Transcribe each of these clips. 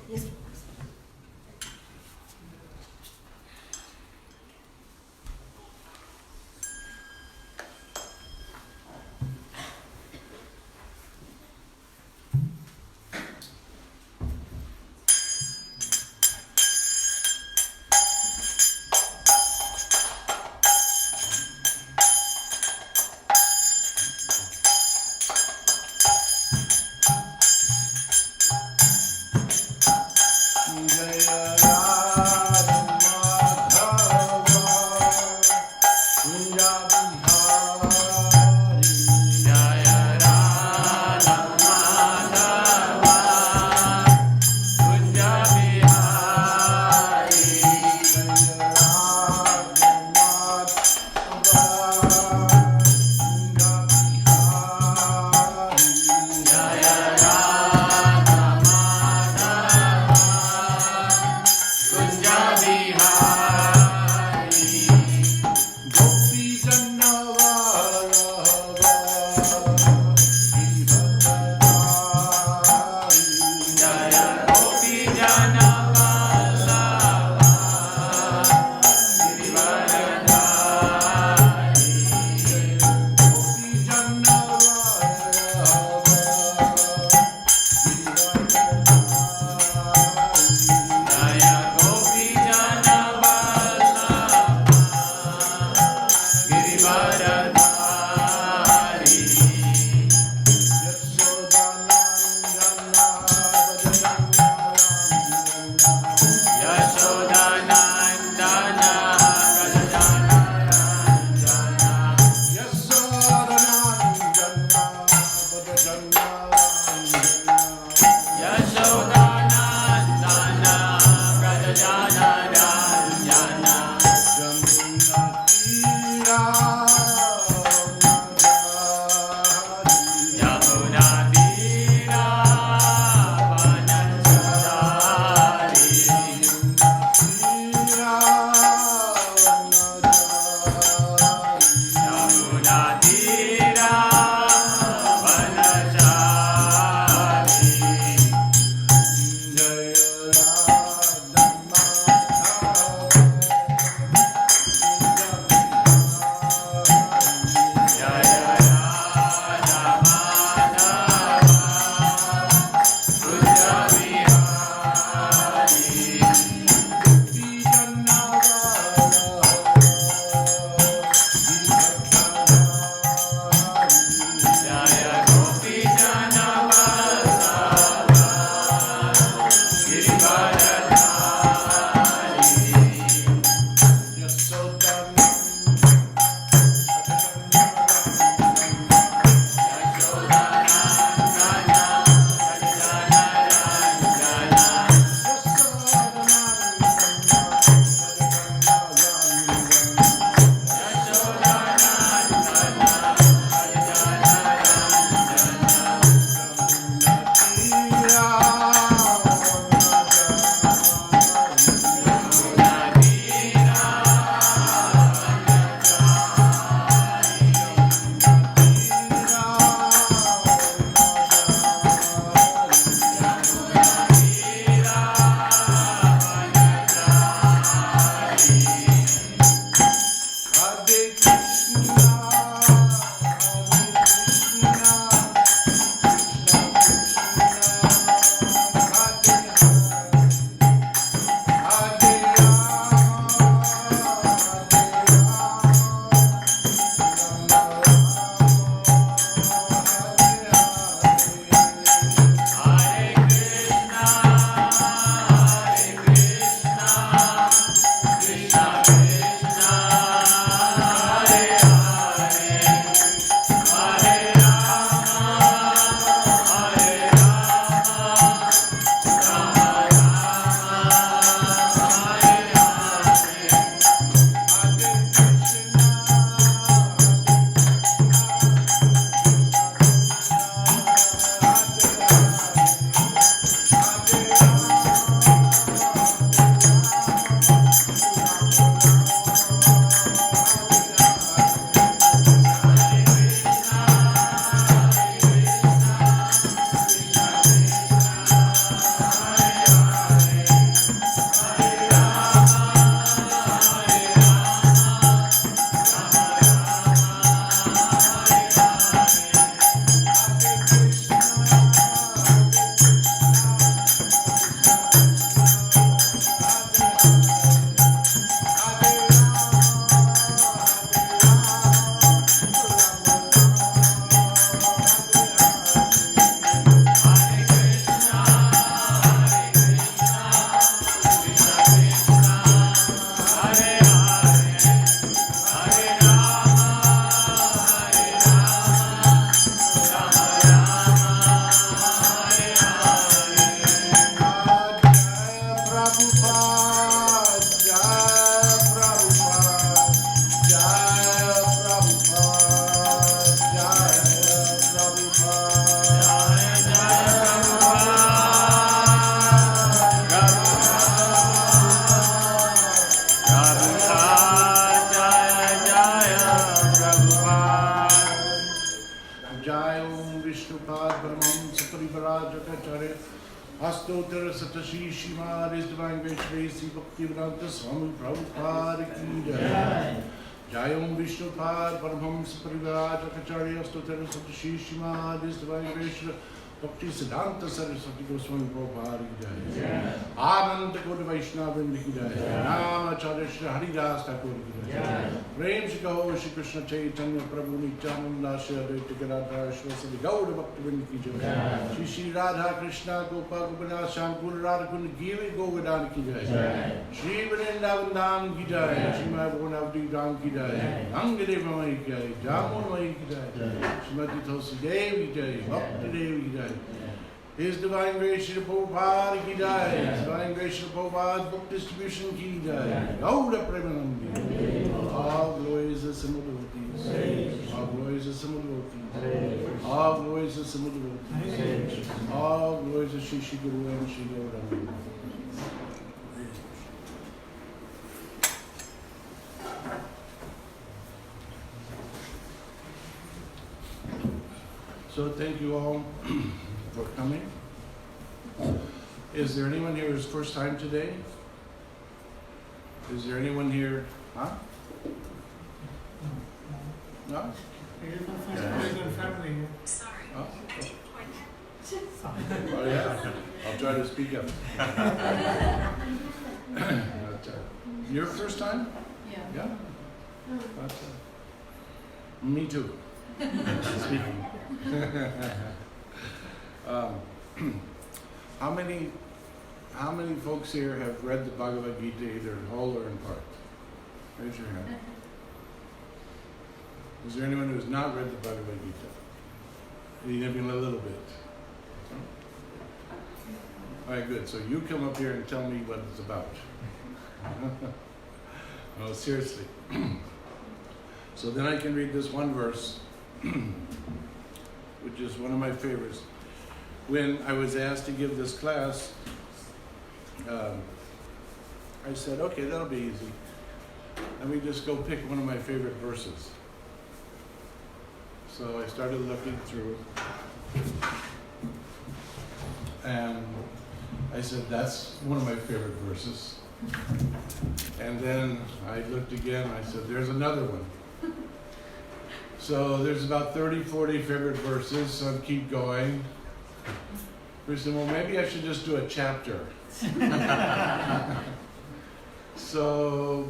Yes. Jai Om Vishnupad Paramam Saparivarajaka Astottara Satashi Shimad His Divine Grace Sri Bhaktivedanta Swami Prabhupada Ki Jai. Jai Om Vishnupad Paramam Saparivarajaka Astottara Satashi Shimad His Divine Grace Bhakti Siddhanta Saraswati Goswami Prabhupada Ki Jai. Ananta Kota Vaishnava Ki Jai. Namacharya Shri Haridas Thakur Ki Jai. Prem Shri Gaur Shri Krishna Chaitanya Prabhu Nityananda Shri Advaita Gadadhara Shri Gaur Bhakti Ki Jai. Shri Shri Radha Krishna Gopal Gopinath Shankul Radha Kund Giri Govardhan Ki Jai. Shri Vrindavan Dham Ki Jai. Shri Mayapurnavdi Dham Ki Jai. Angadeva Mai Ki Jai. Jamun Mai Ki Jai. Shrimati Tulsi Devi Ki Jai. Bhakti Devi Ki Jai. His Divine Grace Shri Prabhupada Ki Jai. His Divine Grace Shri Prabhupada Book Distribution Ki Jai. Gauda Premanandi. All glories are similar devotees. All glories are similar devotees. All glories are similar devotees. All glories are Shri Shri Guru and Shri Gauranga. So thank you all for coming. Is there anyone here who's first time today? Is there anyone here? Huh? No? Sorry. Oh, I didn't quite catch. oh yeah. I'll try to speak up. Your first time? Yeah. Yeah? That's, me too. Speaking. How many folks here have read the Bhagavad Gita either in whole or in part? Raise your hand. Is there anyone who has not read the Bhagavad Gita? Even a little bit. All right, good. So you come up here and tell me what it's about. No, seriously. So then I can read this one verse, which is one of my favorites. When I was asked to give this class, I said, okay, that'll be easy. Let me just go pick one of my favorite verses. So I started looking through, and I said, that's one of my favorite verses. And then I looked again, I said, there's another one. So there's about 30, 40 favorite verses, so I'd keep going. We said, well, maybe I should just do a chapter. So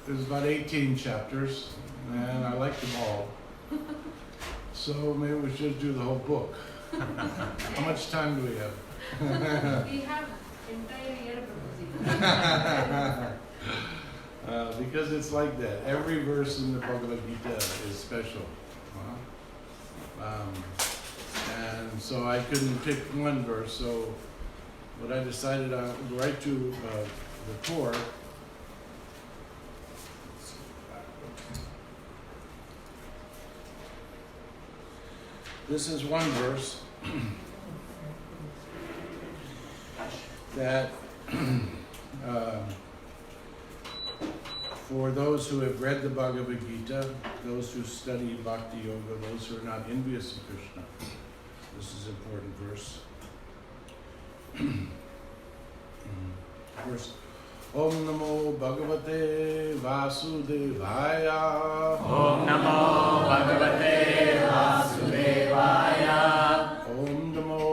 there's about 18 chapters, and I like them all. So maybe we should do the whole book. How much time do we have? We have entire year proposing. Because it's like that. Every verse in the Bhagavad Gita is special. And so I couldn't pick one verse, so what I decided I would write to the core. This is one verse that for those who have read the Bhagavad Gita, those who study Bhakti Yoga, those who are not envious of Krishna, this is an important verse. First, Om Namo Bhagavate Vasudevaya. Om Namo Bhagavate Vasudevaya. Om Namo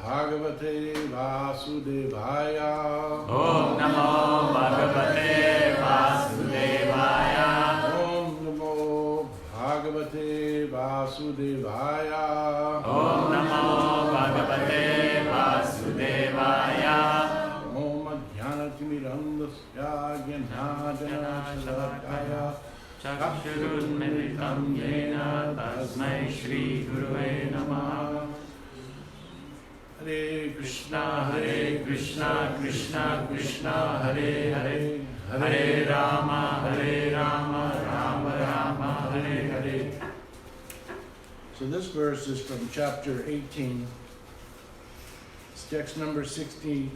Bhagavate Vasudevaya. Om Namo Bhagavate Vasudevaya. Om Namo Bhagavate Vasudevaya. Om Namo Bhagavate Vasudevaya. Jnanatimirandasya Jnanajana Shalakaya Chakshurunmilitam Yena Tasmai Shri Gurave Namaha. Hare Krishna Krishna Krishna Hare Hare Hare Rama Rama Rama Hare Hare. So this verse is from chapter 18. It's text number 68.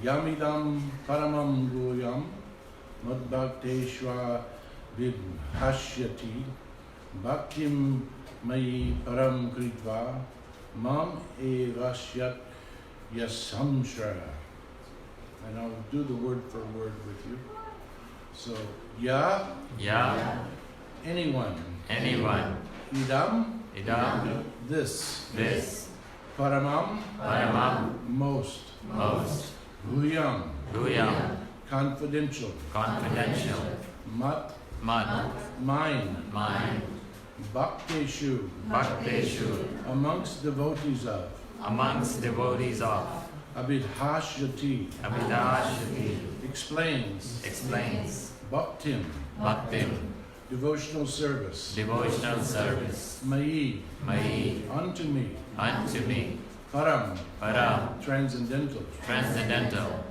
Yamidam paramam guyam madbhakteshva vidhashyati bhaktim mayi param kritva mam evashyat yasamshara. And I'll do the word for word with you. So, ya, anyone, idam, this, paramam, most, bhuyam, confidential, mat, mine, bhakteshu, amongst devotees of, abhidhashyati, explains, bhaktim, devotional service, mayi, unto me, param, transcendental,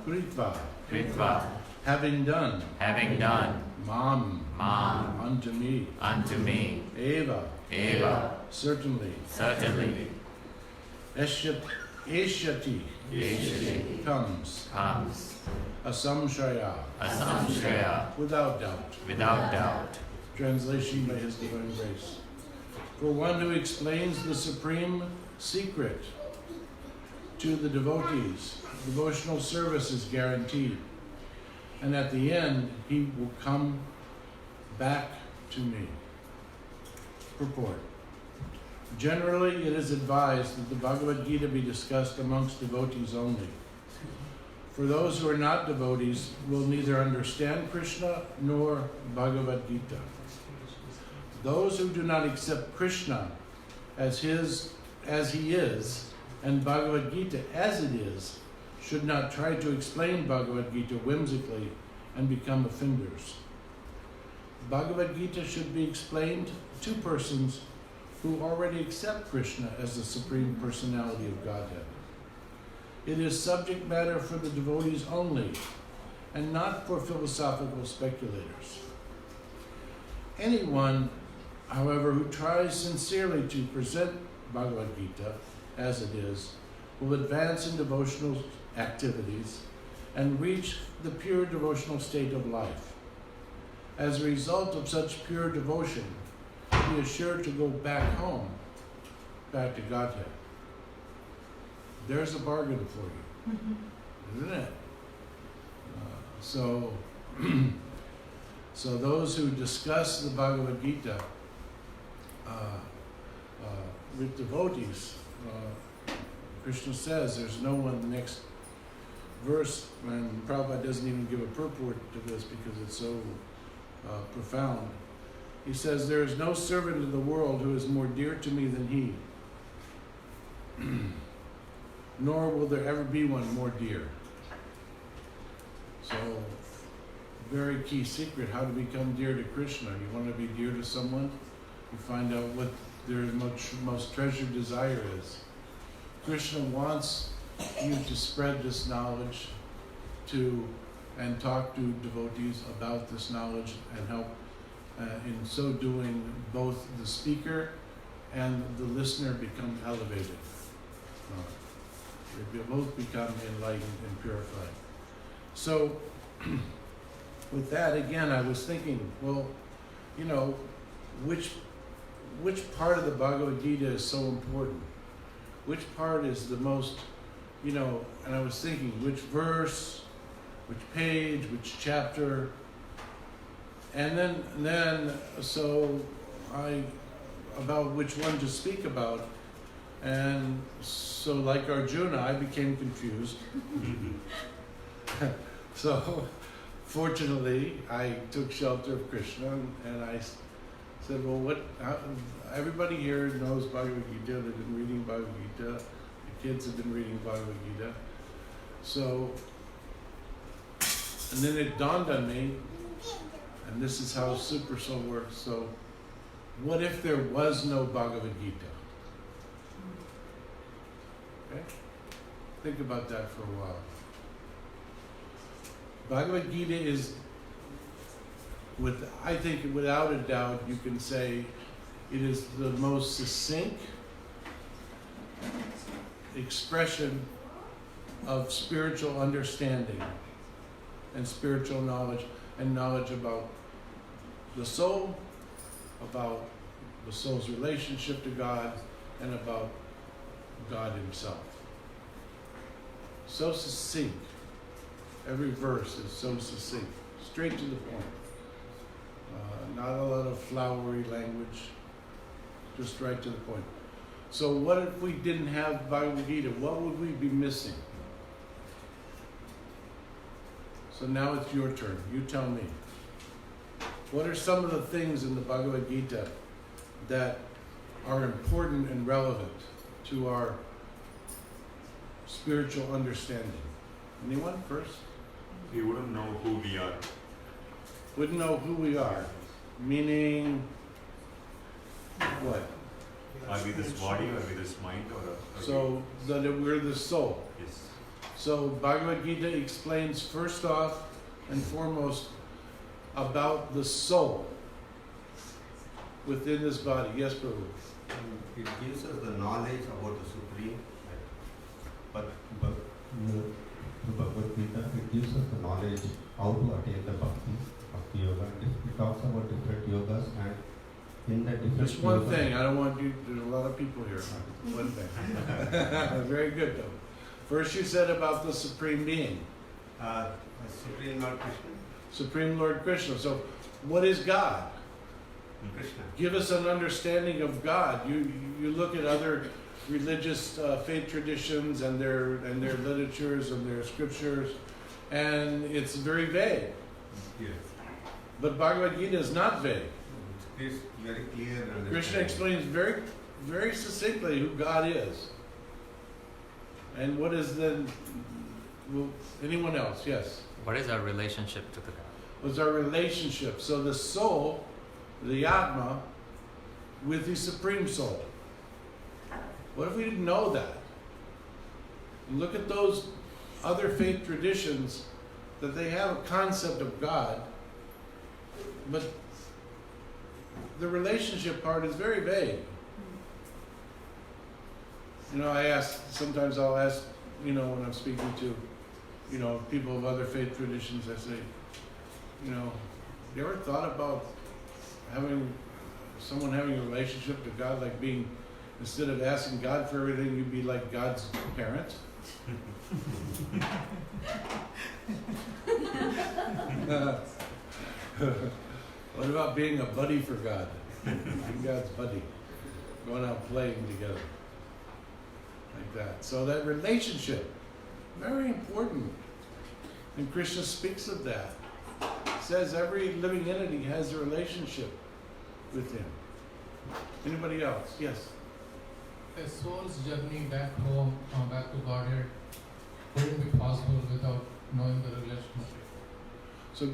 kritva, having done, mam, unto me, eva, certainly, eshyati, comes, asamshaya, without doubt. Translation by His Divine Grace. For one who explains the supreme secret to the devotees, devotional service is guaranteed. And at the end, he will come back to me. Purport. Generally, it is advised that the Bhagavad Gita be discussed amongst devotees only. For those who are not devotees will neither understand Krishna nor Bhagavad Gita. Those who do not accept Krishna as he is, and Bhagavad Gita as it is, should not try to explain Bhagavad Gita whimsically and become offenders. Bhagavad Gita should be explained to persons who already accept Krishna as the Supreme Personality of Godhead. It is subject matter for the devotees only, and not for philosophical speculators. Anyone, however, who tries sincerely to present Bhagavad Gita as it is, will advance in devotional activities and reach the pure devotional state of life. As a result of such pure devotion, he is sure to go back home, back to Godhead. There's a bargain for you, isn't it? So those who discuss the Bhagavad Gita with devotees, Krishna says there's no one. The next verse, and Prabhupada doesn't even give a purport to this because it's so profound. He says, there is no servant in the world who is more dear to me than he, nor will there ever be one more dear. So, very key secret, how to become dear to Krishna. You want to be dear to someone, you find out what their most treasured desire is. Krishna wants you to spread this knowledge and talk to devotees about this knowledge and help in so doing both the speaker and the listener become elevated. They both become enlightened and purified. So with that, again, I was thinking, well, which part of the Bhagavad Gita is so important? Which part is the most, and I was thinking, which verse, which page, which chapter, and then so about which one to speak about, and so like Arjuna, I became confused. So fortunately, I took shelter of Krishna, and I said, well, everybody here knows Bhagavad Gita, they've been reading Bhagavad Gita, the kids have been reading Bhagavad Gita. So, and then it dawned on me, and this is how Super Soul works, so what if there was no Bhagavad Gita? Okay? Think about that for a while. Bhagavad Gita is, I think without a doubt, you can say it is the most succinct expression of spiritual understanding and spiritual knowledge and knowledge about the soul, about the soul's relationship to God, and about God Himself. So succinct. Every verse is so succinct, straight to the point. Not a lot of flowery language, just right to the point. So what if we didn't have Bhagavad Gita? What would we be missing? So now it's your turn. You tell me. What are some of the things in the Bhagavad Gita that are important and relevant to our spiritual understanding? Anyone first? We wouldn't know who we are. Wouldn't know who we are. Meaning what? Are we this body, or are we this mind, or So that we're the soul. Yes. So Bhagavad Gita explains first off and foremost about the soul within this body. Yes, Prabhu. It gives us the knowledge about the Supreme. But the Bhagavad Gita, it gives us the knowledge how to attain the bhakti yoga. It talks about different yogas, and in the different Just one yogas, thing. I don't want you. There's a lot of people here. One thing. Very good, though. First, you said about the Supreme Being. Supreme Lord Krishna. Supreme Lord Krishna. So, what is God? Krishna. Give us an understanding of God. You look at other religious faith traditions and their literatures and their scriptures, and it's very vague. Yes. But Bhagavad Gita is not vague. It's very clear. Krishna explains very, very succinctly who God is. And what is then? Well, anyone else? Yes. What is our relationship to the God? What's our relationship? So the soul, the Atma, with the Supreme Soul. What if we didn't know that? And look at those other faith traditions that they have a concept of God, but the relationship part is very vague. You know, sometimes I'll ask, when I'm speaking to, people of other faith traditions, I say, you ever thought about someone having a relationship to God, like being, instead of asking God for everything, you'd be like God's parent? What about being a buddy for God? Being God's buddy, going out playing together, like that. So that relationship, very important. And Krishna speaks of that. He says every living entity has a relationship with Him. Anybody else? Yes. A soul's journey back home, back to Godhead, wouldn't be possible without knowing the relationship. So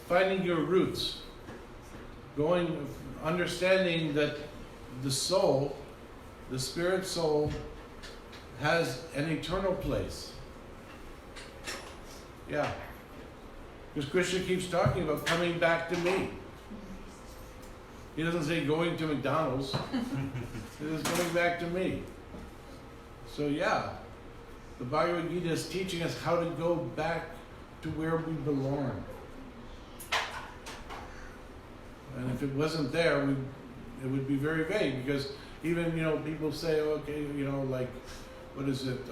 finding your roots, understanding that the soul, the spirit soul, has an eternal place. Yeah. Because Krishna keeps talking about coming back to me. He doesn't say going to McDonald's. He says coming back to me. So yeah, the Bhagavad Gita is teaching us how to go back to where we belong. And if it wasn't there, it would be very vague, because even, people say, okay, like, what is it?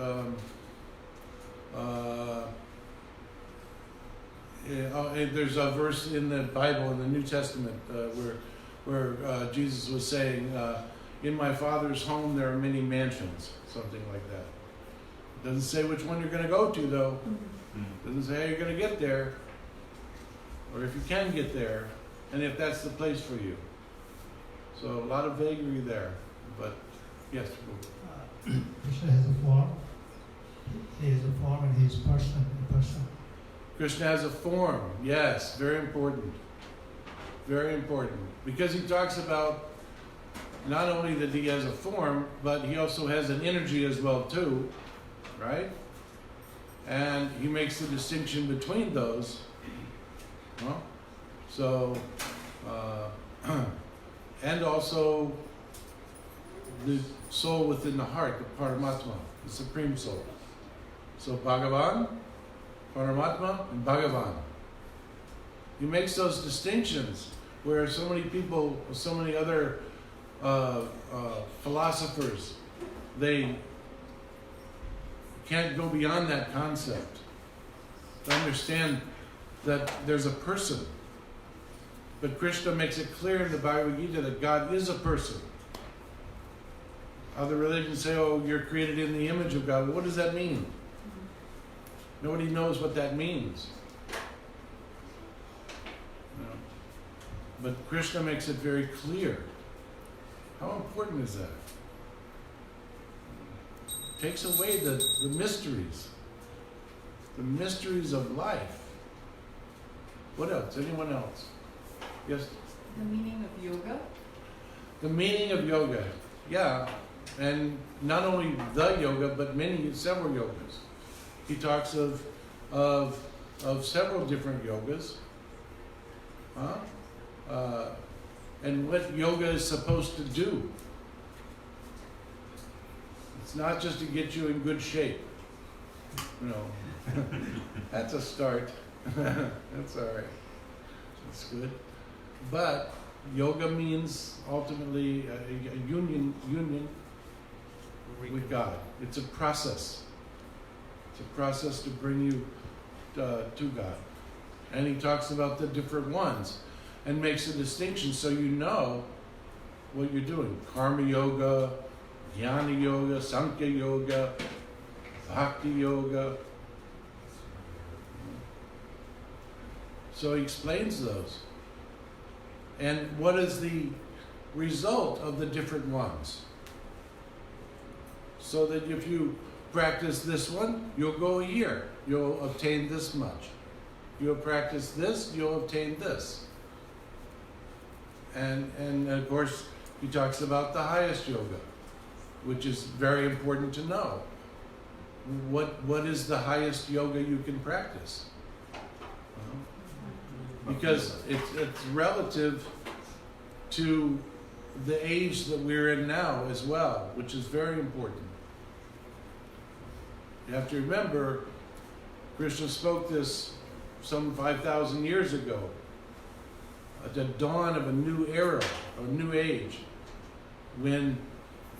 There's a verse in the Bible, in the New Testament, where Jesus was saying, in my Father's home there are many mansions, something like that. It doesn't say which one you're going to go to, though. It doesn't say how you're going to get there, or if you can get there, and if that's the place for you. So a lot of vagary there, but yes. Krishna has a form. He has a form, and he is person. Krishna has a form. Yes, very important. Very important. Because he talks about not only that he has a form, but he also has an energy as well too, right? And he makes the distinction between those. Well, so, and also the soul within the heart, the Paramatma, the Supreme Soul. So Bhagavan, Paramatma, and Bhagavan. He makes those distinctions where so many people, so many other philosophers, they can't go beyond that concept to understand that there's a person. But Krishna makes it clear in the Bhagavad Gita that God is a person. Other religions say, oh, you're created in the image of God. Well, what does that mean? Nobody knows what that means. No. But Krishna makes it very clear. How important is that? Takes away the mysteries. The mysteries of life. What else? Anyone else? Yes? The meaning of yoga? The meaning of yoga. Yeah. And not only the yoga, but several yogas. He talks of several different yogas. And what yoga is supposed to do. It's not just to get you in good shape. That's a start. That's all right. That's good. But yoga means ultimately a union with God. It's a process. It's a process to bring you to God. And he talks about the different ones and makes a distinction so you know what you're doing. Karma yoga, Jnana yoga, Sankhya yoga, Bhakti yoga. So he explains those. And what is the result of the different ones? So that if you practice this one, you'll go a year. You'll obtain this much. You'll practice this, you'll obtain this. And of course, he talks about the highest yoga, which is very important to know. What is the highest yoga you can practice? Because it's relative to the age that we're in now as well, which is very important. You have to remember, Krishna spoke this some 5,000 years ago, at the dawn of a new era, a new age, when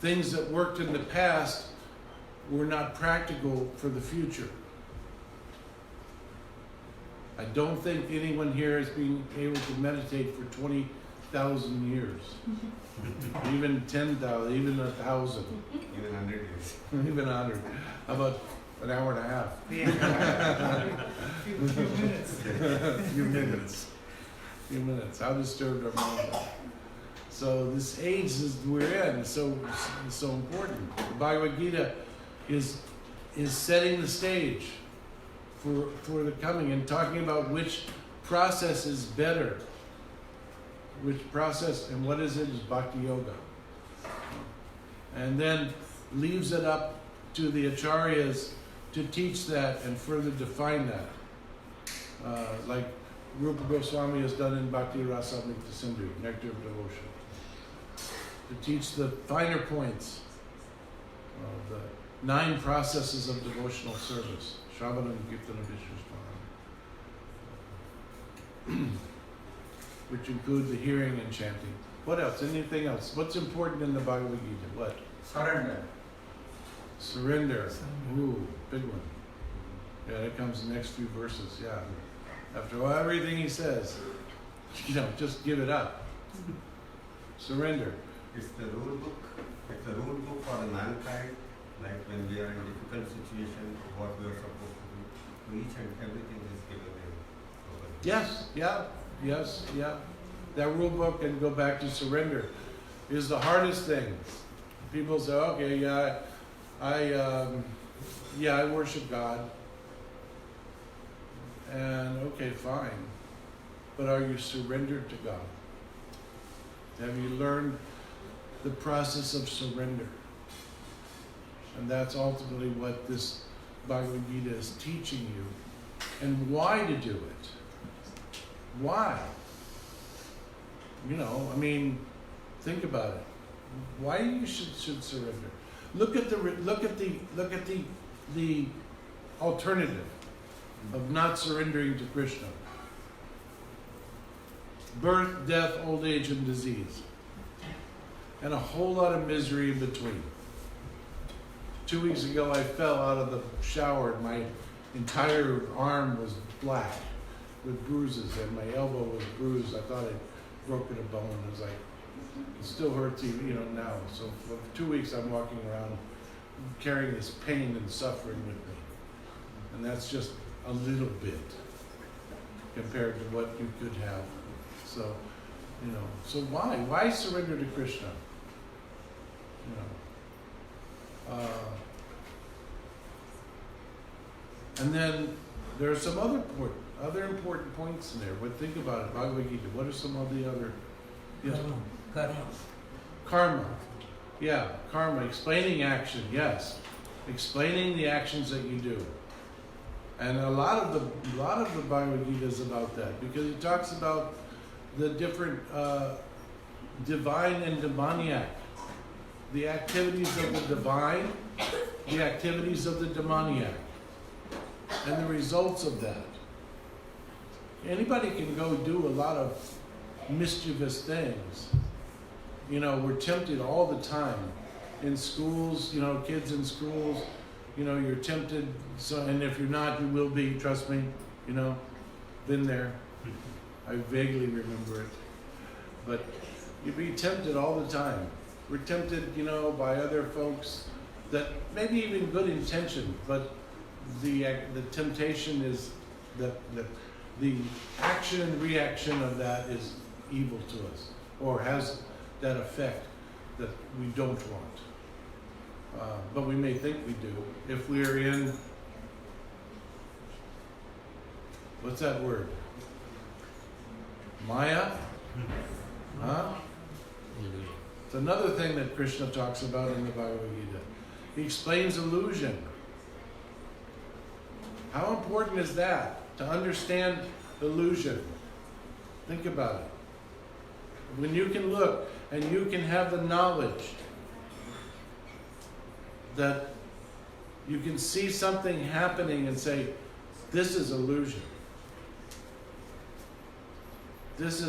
things that worked in the past were not practical for the future. I don't think anyone here has been able to meditate for 20,000 years. Even 10,000, even 1,000. Even 100 years. Even 100. How about an hour and a half? Few minutes. How disturbed our minds are. So this age we're in is so important. The Bhagavad Gita is setting the stage for the coming and talking about which process is better. Which process and what is it is Bhakti Yoga. And then leaves it up to the acharyas to teach that and further define that. Like Rupa Goswami has done in Bhakti Rasamrita Sindhu, Nectar of Devotion. To teach the finer points of the 9 processes of devotional service. Shravanam, Kirtanam, Vishnu, which include the hearing and chanting. What else? Anything else? What's important in the Bhagavad Gita? What? Surrender. Surrender. Ooh, big one. Yeah, that comes in the next few verses, yeah. After everything he says, just give it up. Surrender. It's the rule book. It's the rule book for the mankind. Like when we are in difficult situation, what we are supposed to do. Each and everything is given in. Yes. That rule book, and go back to surrender, is the hardest thing. People say, okay, I worship God. And okay, fine. But are you surrendered to God? Have you learned the process of surrender? And that's ultimately what this Bhagavad Gita is teaching you. And why to do it. Why? Think about it. Why you should surrender? Look at the alternative of not surrendering to Krishna. birth, death, old age, and disease. And a whole lot of misery in between. 2 weeks ago, I fell out of the shower and my entire arm was black with bruises and my elbow was bruised. I thought I'd broken a bone. It was like, it still hurts now. So for 2 weeks, I'm walking around carrying this pain and suffering with me. And that's just a little bit compared to what you could have. So, so why? Why surrender to Krishna? And then there are some other important points in there. But think about it, Bhagavad Gita. What are some of the other? Yes. Karma. Yeah, karma. Explaining action. Yes, explaining the actions that you do. And a lot of the Bhagavad Gita is about that because it talks about the different divine and demoniac, the activities of the divine, the activities of the demoniac, and the results of that. Anybody can go do a lot of mischievous things. We're tempted all the time in schools, kids in schools, you're tempted. So, and if you're not, you will be, trust me, been there. I vaguely remember it. But you'd be tempted all the time. We're tempted, by other folks that maybe even good intention, but the temptation is that the action and reaction of that is evil to us or has that effect that we don't want. But we may think we do. If we're in, what's that word? Maya? Huh? It's another thing that Krishna talks about in the Bhagavad Gita. He explains illusion. How important is that? To understand illusion. Think about it. When you can look and you can have the knowledge that you can see something happening and say, this is illusion. This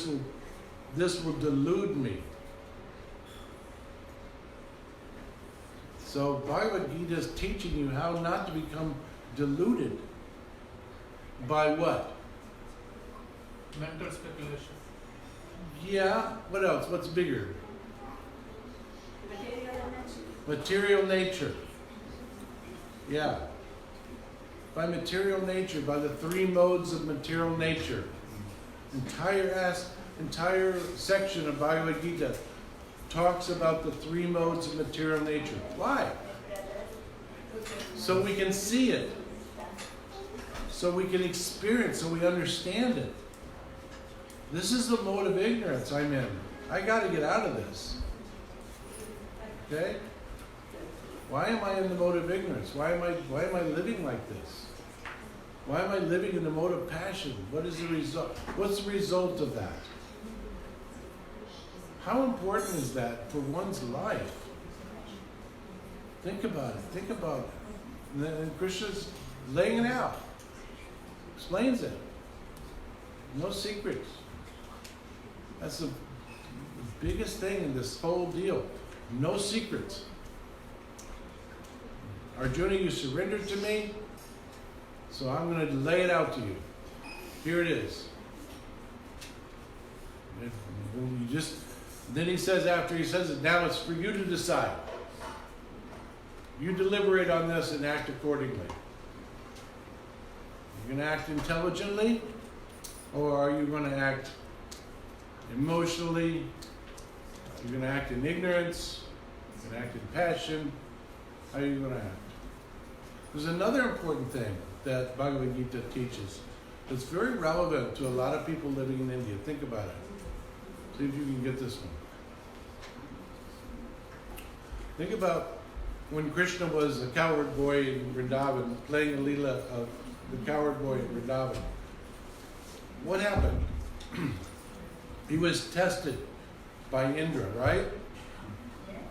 will delude me. So Bhagavad Gita is teaching you how not to become deluded by what? Mental speculation. Yeah, what else? What's bigger? Material nature. Yeah. By material nature, by the three modes of material nature. Entire section of Bhagavad Gita talks about the three modes of material nature. Why? So we can see it. So we can experience, so we understand it. This is the mode of ignorance I'm in. I got to get out of this. Okay? Why am I in the mode of ignorance? Why am I living like this? Why am I living in the mode of passion? What is the result? What's the result of that? How important is that for one's life? Think about it. Think about it. And Krishna's laying it out. Explains it. No secrets. That's the biggest thing in this whole deal. No secrets. Arjuna, you surrendered to me, so I'm going to lay it out to you. Here it is. Then he says, after he says it, now it's for you to decide. You deliberate on this and act accordingly. You're going to act intelligently, or are you going to act emotionally? You're going to act in ignorance. You're going to act in passion. How are you going to act? There's another important thing that Bhagavad Gita teaches that's very relevant to a lot of people living in India. Think about it. See if you can get this one. Think about when Krishna was a coward boy in Vrindavan, playing the Leela of the coward boy in Vrindavan. What happened? He was tested by Indra, right?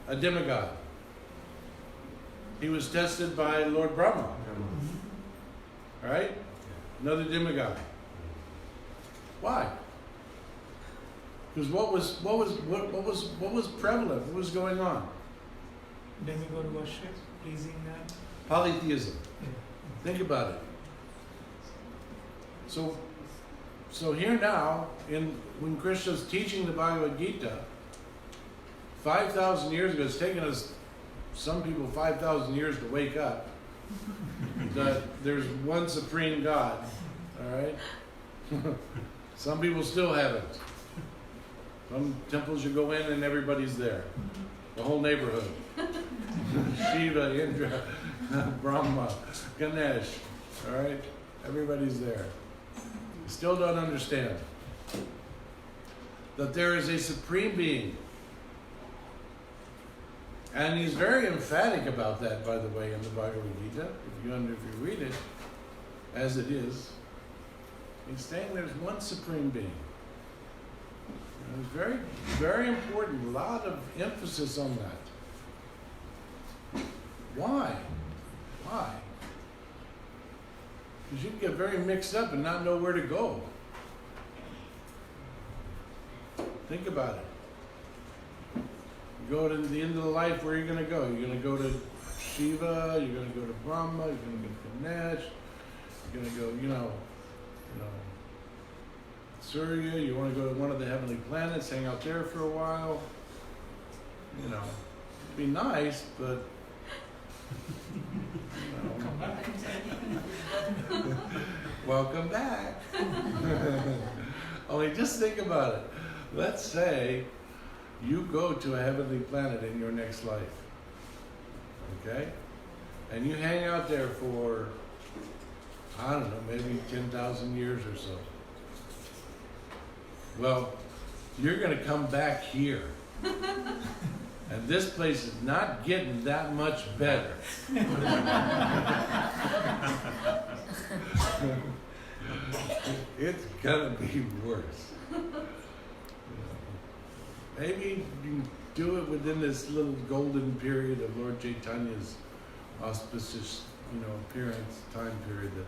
A demigod. He was tested by Lord Brahma, right? Another demigod. Why? Because what was prevalent? What was going on? Demigod worship, pleasing them. Polytheism. Yeah. Think about it. So here now, when Krishna's teaching the Bhagavad Gita, 5,000 years ago, it's taken us, some people, 5,000 years to wake up that there's one supreme God. All right? Some people still haven't. Some temples you go in and everybody's there. The whole neighborhood. Shiva, Indra, Brahma, Ganesh. All right? Everybody's there. Still don't understand that there is a supreme being. And he's very emphatic about that, by the way, in the Bhagavad Gita. If you read it as it is, he's saying there's one supreme being. And it's very, very important. A lot of emphasis on that. Why? Why? Because you can get very mixed up and not know where to go. Think about it. You go to the end of the life, where are you going to go? You're going to go to Shiva, you're going to go to Brahma, you're going to go to Ganesh, you're going to go, Surya, you want to go to one of the heavenly planets, hang out there for a while. It'd be nice, but welcome back. Only just think about it. Let's say you go to a heavenly planet in your next life, okay? And you hang out there for, I don't know, maybe 10,000 years or so. Well, you're going to come back here. And this place is not getting that much better. It's going to be worse. Maybe you can do it within this little golden period of Lord Chaitanya's auspicious, appearance, time period that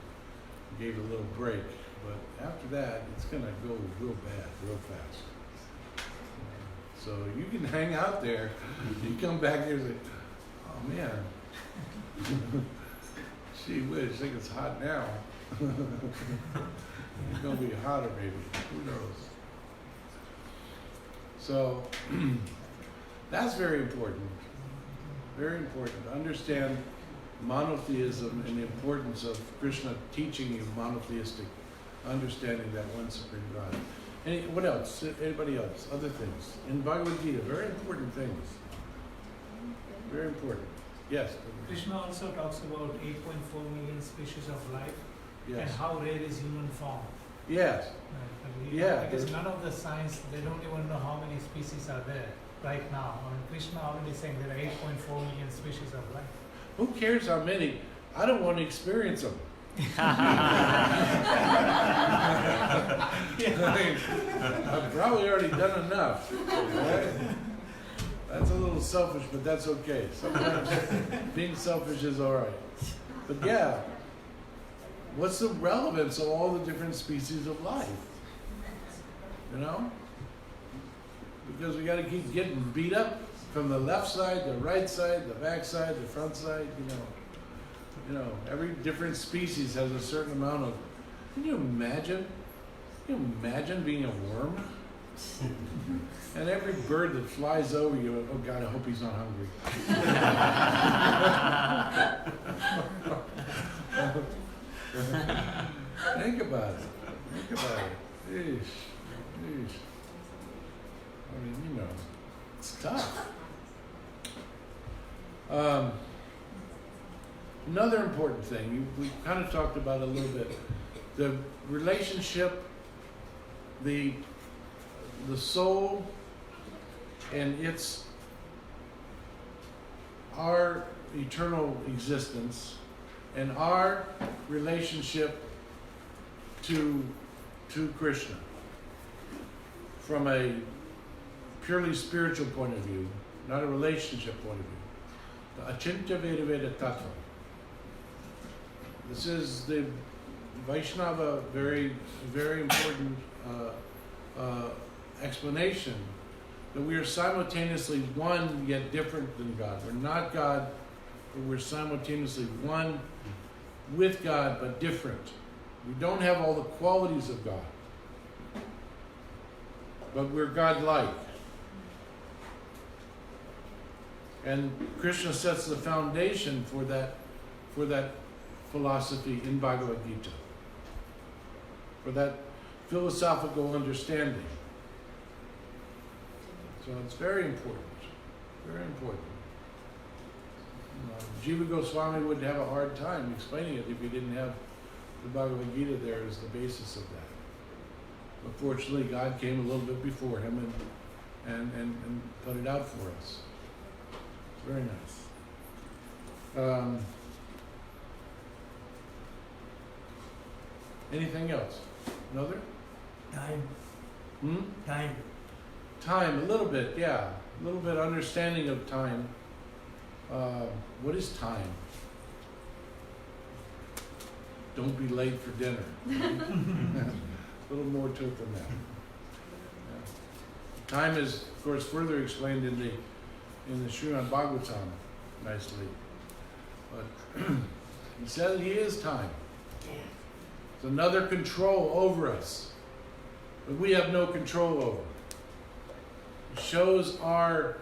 gave a little break. But after that, it's going to go real bad, real fast. So you can hang out there. You come back here and say, oh man, gee whiz, I think it's hot now. It's going to be hotter maybe. Who knows? So that's very important. Very important to understand monotheism and the importance of Krishna teaching you monotheistic understanding that one supreme God. What else? Anybody else? Other things? In Bhagavad Gita, very important things. Very important. Yes? Krishna also talks about 8.4 million species of life and Yes. how rare is human form. Yes. Yeah. Because none of the science, they don't even know how many species are there right now. Krishna already saying there are 8.4 million species of life. Who cares how many? I don't want to experience them. I've probably already done enough. Right? That's a little selfish, but that's okay. Sometimes being selfish is all right. But yeah, what's the relevance of all the different species of life? Because we got to keep getting beat up from the left side, the right side, the back side, the front side, every different species has a certain amount of. Can you imagine? Can you imagine being a worm? And every bird that flies over you, oh God, I hope he's not hungry. Think about it. Think about it. Eesh. Eesh. I mean, it's tough. Another important thing, we kind of talked about a little bit, the relationship, the soul and our eternal existence and our relationship to Krishna from a purely spiritual point of view, not a relationship point of view. The Achintya Veda Veda Tattva. This is the Vaishnava very, very important explanation that we are simultaneously one yet different than God. We're not God, but we're simultaneously one with God but different. We don't have all the qualities of God, but we're God-like. And Krishna sets the foundation for that philosophy in Bhagavad Gita, for that philosophical understanding. So it's very important, very important. Jiva Goswami would have a hard time explaining it if he didn't have the Bhagavad Gita there as the basis of that. But fortunately, God came a little bit before him and put it out for us. Very nice. Anything else? Another? Time. Time. Time, a little bit, yeah. A little bit understanding of time. What is time? Don't be late for dinner. A little more to it than that. Yeah. Time is, of course, further explained in the Srimad Bhagavatam nicely. But he says he is time. It's another control over us that we have no control over. It shows our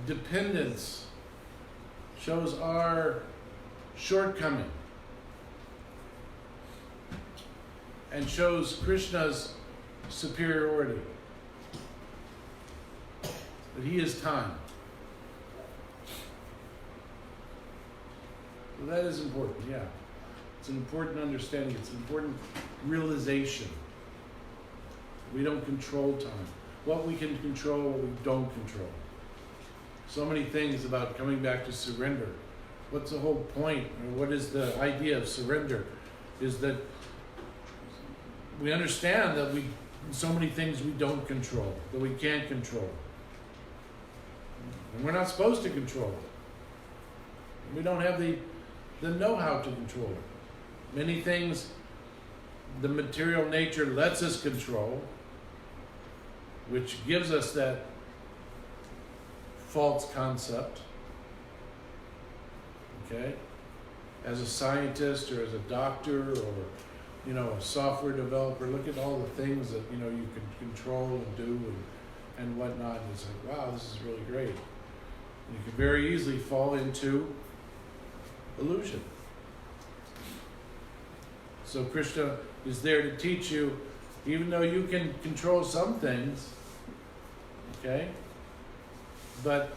dependence, shows our shortcoming, and shows Krishna's superiority. That he is time. So that is important, yeah. It's an important understanding. It's an important realization. We don't control time. What we can control, what we don't control. So many things about coming back to surrender. What's the whole point? Or what is the idea of surrender? Is that we understand that so many things we don't control, that we can't control. And we're not supposed to control it. We don't have the know-how to control it. Many things the material nature lets us control, which gives us that false concept. Okay? As a scientist or as a doctor or a software developer, look at all the things that you can control and do and whatnot. And it's like, wow, this is really great. And you can very easily fall into illusion. So Krishna is there to teach you, even though you can control some things, okay? But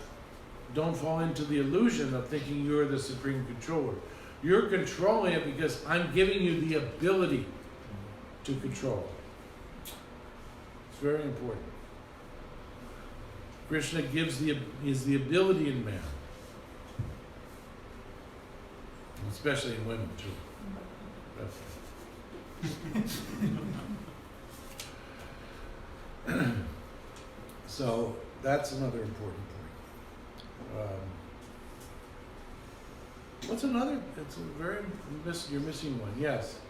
don't fall into the illusion of thinking you're the supreme controller. You're controlling it because I'm giving you the ability to control. It's very important. Krishna is the ability in man. Especially in women too. So that's another important point. What's another? It's a you're missing one. Yes.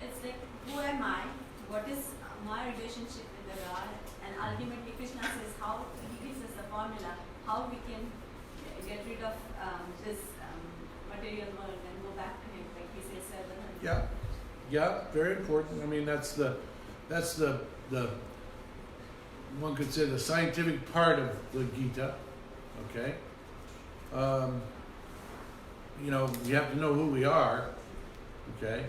It's like, who am I? What is my relationship with the Lord? And ultimately, Krishna says how he gives us a formula how we can get rid of this material world and go back to him, like he says 700. Yeah, very important. I mean, that's the one could say the scientific part of the Gita. Okay. We have to know who we are. Okay.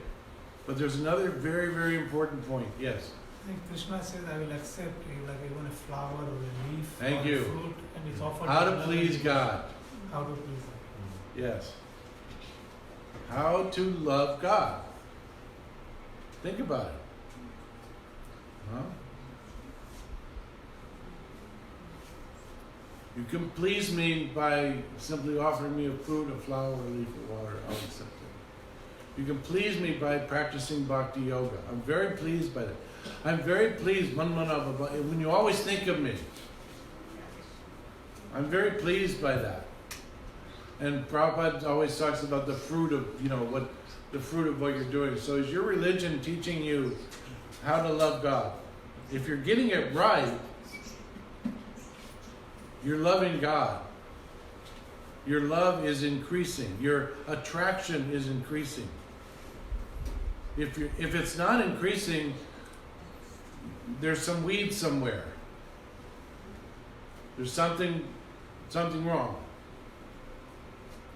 But there's another very, very important point. Yes. I think Krishna says, I will accept you like even a flower or a leaf Thank or you. a fruit, and it's offered How to another please being. God. How to please Him. Yes. How to love God. Think about it. Huh? You can please me by simply offering me a fruit, a flower, a leaf, or water. I'll accept it. You can please me by practicing bhakti yoga. I'm very pleased by that. I'm very pleased, when you always think of me. I'm very pleased by that. And Prabhupada always talks about the fruit of, the fruit of what you're doing. So is your religion teaching you how to love God? If you're getting it right, You're loving God. Your love is increasing. Your attraction is increasing. If it's not increasing, there's some weed somewhere. There's something wrong.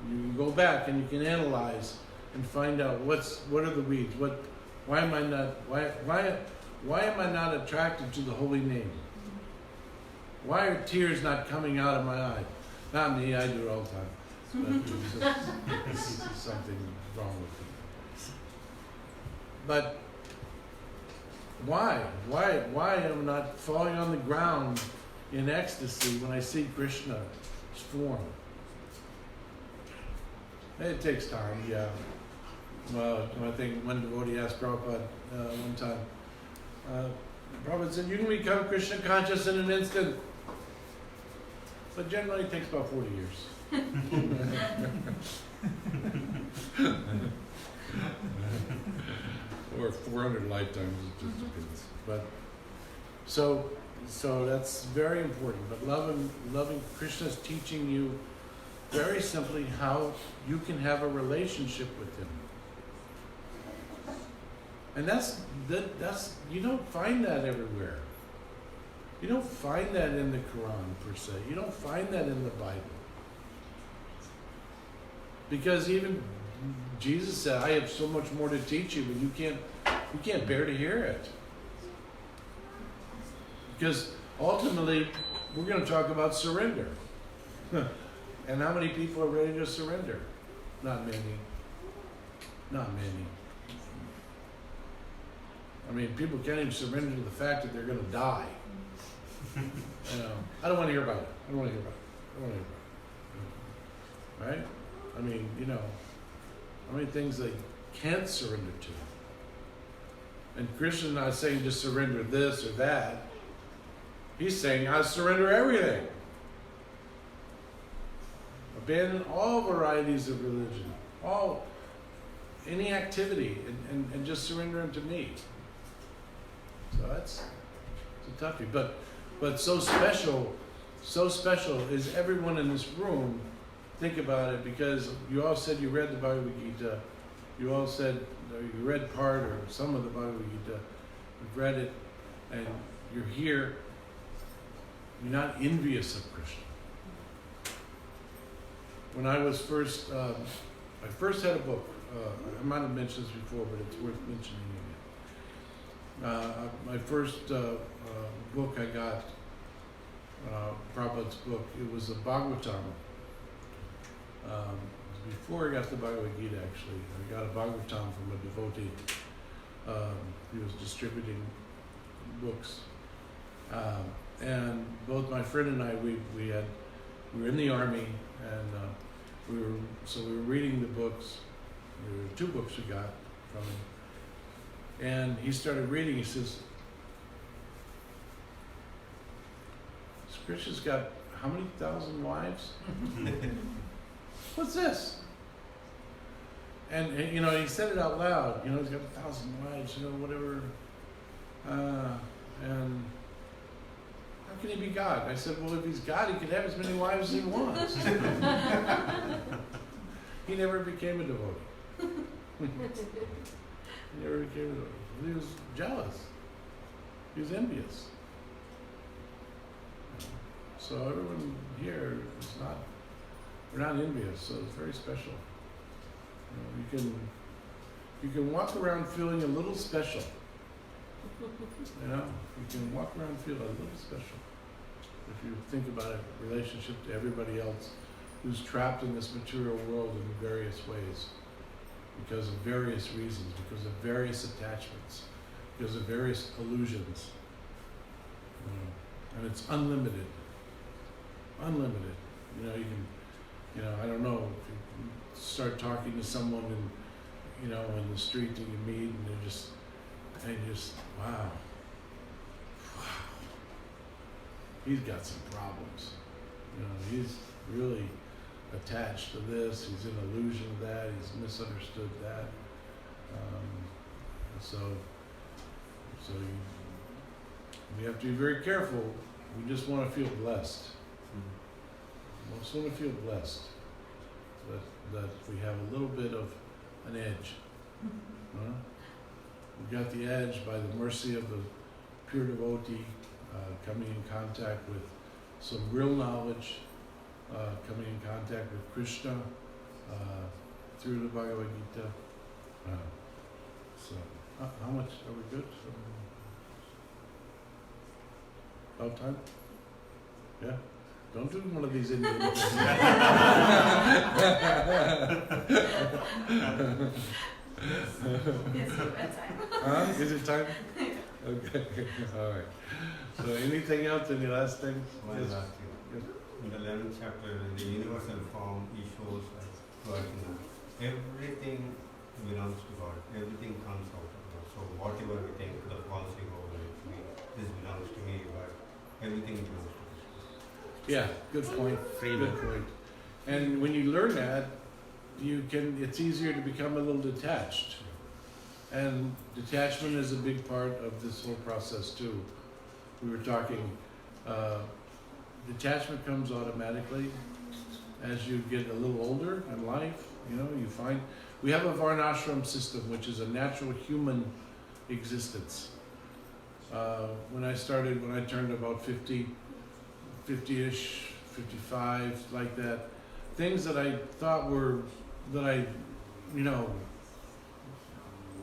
You can go back and you can analyze and find out what are the weeds. Why am I not attracted to the holy name? Why are tears not coming out of my eye? Not me, I do it all the time. But there's something wrong with me. But why? Why am I not falling on the ground in ecstasy when I see Krishna's form? It takes time, yeah. Well, I think one devotee asked Prabhupada one time, Prabhupada said, you can become Krishna conscious in an instant. But generally it takes about 40 years. Or 400 lifetimes, it just depends. But so that's very important. But loving Krishna's teaching you very simply how you can have a relationship with him. And that's you don't find that everywhere. You don't find that in the Quran per se. You don't find that in the Bible. Because even Jesus said, I have so much more to teach you, but you can't bear to hear it. Because ultimately, we're going to talk about surrender. And how many people are ready to surrender? Not many. Not many. I mean, people can't even surrender to the fact that they're going to die. You know, I don't want to hear about it. I don't want to hear about it. Right? I mean, you know, how many things they can't surrender to. And Krishna's not saying just surrender this or that. He's saying, I surrender everything. Abandon all varieties of religion, any activity, and just surrender them to me. So it's a toughie. But so special is everyone in this room. Think about it, because you all said you read the Bhagavad Gita. You all said you read part or some of the Bhagavad Gita. You've read it, and you're here. You're not envious of Krishna. When I was first, I first had a book. I might have mentioned this before, but it's worth mentioning again. My first book I got, Prabhupada's book, it was a Bhagavatam. Before I got the Bhagavad Gita, actually, I got a Bhagavatam from a devotee. He was distributing books. And both my friend and I, we were in the army, and we were reading the books. There were 2 books we got from him. And he started reading. He says, Krishna's got how many thousand wives? What's this? And you know, he said it out loud. You know, he's got 1,000 wives. You know, whatever. And how can he be God? I said, well, if he's God, he could have as many wives as he wants. He never became a devotee. He never became a devotee. He was jealous. He was envious. So everyone here is not, we're not envious, so it's very special. You know, you can walk around feeling a little special. You know, you can walk around feeling a little special. If you think about it, relationship to everybody else who's trapped in this material world in various ways, because of various reasons, because of various attachments, because of various illusions. And it's unlimited. Unlimited. You know, you can, you know, I don't know, if you start talking to someone in, you know, in the street that you meet, and they're just, wow. He's got some problems. You know, he's really attached to this, he's in illusion of that, he's misunderstood that. So you have to be very careful. We just want to feel blessed. We'll soon feel blessed that we have a little bit of an edge. Huh? We got the edge by the mercy of the pure devotee, coming in contact with some real knowledge, coming in contact with Krishna through the Bhagavad Gita. So, how much are we good? About time? Yeah? Don't do one of these Indian things. Yes, bedtime. Huh? Is it time? Okay, all right. So anything else, any last thing? One Yes. last thing. Yes. In the 11th chapter, in the universal form, he shows us to Arjuna, everything belongs to God. Everything comes out of God. So whatever we think, the false ego, this belongs to me, but everything belongs to Krishna. Yeah, good point. Good point. And when you learn that, it's easier to become a little detached. And detachment is a big part of this whole process too. We were talking, detachment comes automatically as you get a little older in life. You know, you find, we have a varnashram system, which is a natural human existence. When I turned about 50-ish, 55, like that, things that I thought were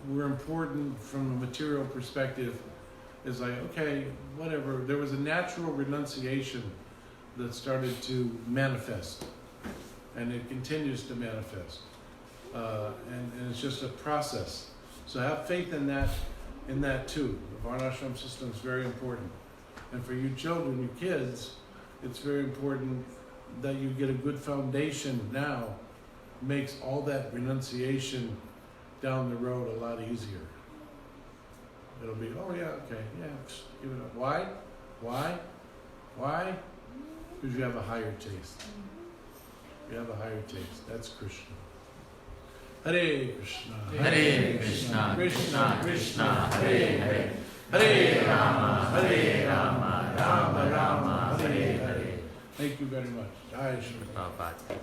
important from a material perspective is like, okay, whatever. There was a natural renunciation that started to manifest, and it continues to manifest. And it's just a process. So have faith in that too. The varnashram system is very important. And for you children, you kids, it's very important that you get a good foundation now. Makes all that renunciation down the road a lot easier. It'll be, oh yeah, okay, yeah, give it up. Why? Because you have a higher taste. You have a higher taste. That's Krishna. Hare Krishna. Hare Krishna. Krishna Krishna Hare Hare. Hare Rama, Rama Rama, Hare Hare. Thank you very much. Jai Shri. Prabhupada.